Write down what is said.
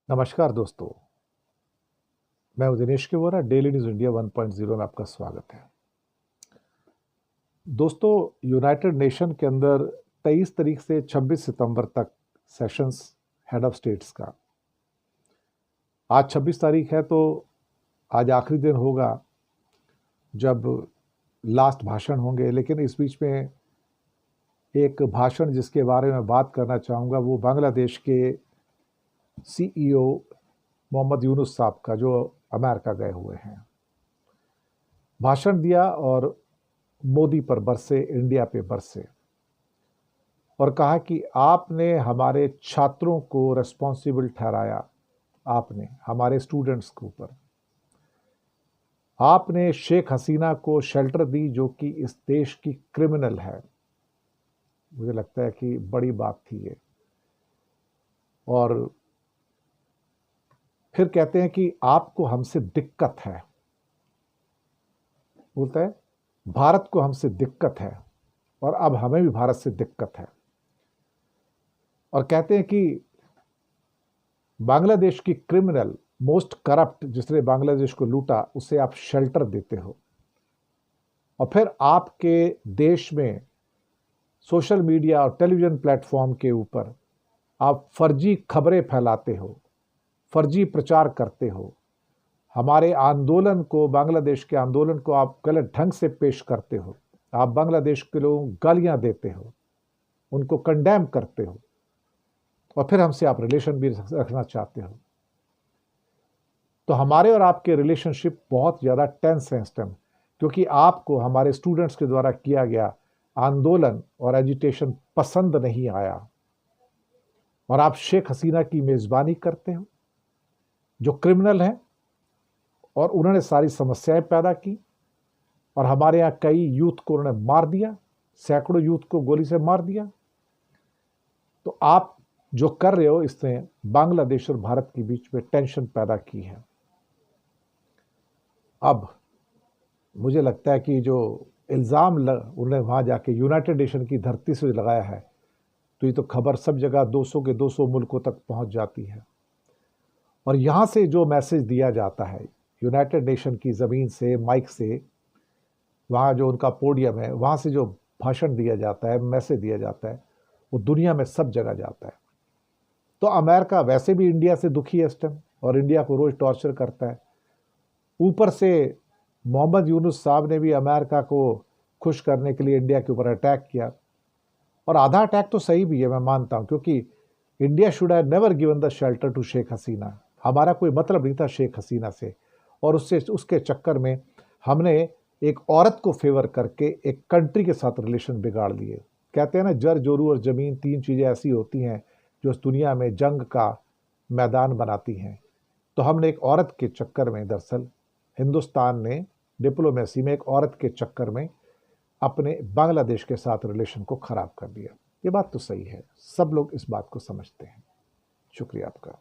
नमस्कार दोस्तों, मैं हूं दिनेश के वोरा। डेली न्यूज़ इंडिया 1.0 में आपका स्वागत है। दोस्तों, यूनाइटेड नेशन के अंदर 23 तारीख से 26 सितंबर तक सेशंस हेड ऑफ स्टेट्स का। आज 26 तारीख है, तो आज आखिरी दिन होगा जब लास्ट भाषण होंगे। लेकिन इस बीच में एक भाषण जिसके बारे में बात करना चाहूँगा, वो बांग्लादेश के सीईओ मोहम्मद यूनुस साहब का, जो अमेरिका गए हुए हैं। भाषण दिया और मोदी पर बरसे, इंडिया पे बरसे, और कहा कि आपने हमारे छात्रों को रेस्पॉन्सिबल ठहराया, आपने हमारे स्टूडेंट्स के ऊपर, आपने शेख हसीना को शेल्टर दी जो कि इस देश की क्रिमिनल है। मुझे लगता है कि बड़ी बात थी ये। और फिर कहते हैं कि आपको हमसे दिक्कत है, बोलता है भारत को हमसे दिक्कत है और अब हमें भी भारत से दिक्कत है। और कहते हैं कि बांग्लादेश की क्रिमिनल, मोस्ट करप्ट, जिसने बांग्लादेश को लूटा, उसे आप शेल्टर देते हो। और फिर आपके देश में सोशल मीडिया और टेलीविजन प्लेटफॉर्म के ऊपर आप फर्जी खबरें फैलाते हो, फर्जी प्रचार करते हो। हमारे आंदोलन को, बांग्लादेश के आंदोलन को आप गलत ढंग से पेश करते हो। आप बांग्लादेश के लोगों को गालियां देते हो, उनको कंडेम करते हो, और फिर हमसे आप रिलेशन भी रखना चाहते हो। तो हमारे और आपके रिलेशनशिप बहुत ज़्यादा टेंस है इस टाइम, क्योंकि आपको हमारे स्टूडेंट्स के द्वारा किया गया आंदोलन और एजिटेशन पसंद नहीं आया, और आप शेख हसीना की मेज़बानी करते हो, जो क्रिमिनल है, और उन्होंने सारी समस्याएं पैदा की। और हमारे यहाँ कई यूथ को उन्होंने मार दिया, सैकड़ों यूथ को गोली से मार दिया। तो आप जो कर रहे हो, इसने बांग्लादेश और भारत के बीच में टेंशन पैदा की है। अब मुझे लगता है कि जो इल्ज़ाम उन्होंने वहाँ जाके यूनाइटेड नेशन की धरती से लगाया है, तो ये तो खबर सब जगह 200 के 200 मुल्कों तक पहुँच जाती है। और यहाँ से जो मैसेज दिया जाता है यूनाइटेड नेशन की ज़मीन से, माइक से, वहाँ जो उनका पोडियम है, वहाँ से जो भाषण दिया जाता है, मैसेज दिया जाता है, वो दुनिया में सब जगह जाता है। तो अमेरिका वैसे भी इंडिया से दुखी है इस टाइम, और इंडिया को रोज़ टॉर्चर करता है। ऊपर से मोहम्मद यूनुस साहब ने भी अमेरिका को खुश करने के लिए इंडिया के ऊपर अटैक किया। और आधा अटैक तो सही भी है, मैं मानता हूँ, क्योंकि India should have never given the shelter to Sheikh Hasina. हमारा कोई मतलब नहीं था शेख हसीना से, और उसके चक्कर में हमने एक औरत को फेवर करके एक कंट्री के साथ रिलेशन बिगाड़ लिए। कहते हैं ना, जर, जोरू और ज़मीन, तीन चीज़ें ऐसी होती हैं जो इस दुनिया में जंग का मैदान बनाती हैं। तो हमने एक औरत के चक्कर में, दरअसल हिंदुस्तान ने डिप्लोमेसी में एक औरत के चक्कर में अपने बांग्लादेश के साथ रिलेशन को ख़राब कर दिया। ये बात तो सही है, सब लोग इस बात को समझते हैं। शुक्रिया आपका।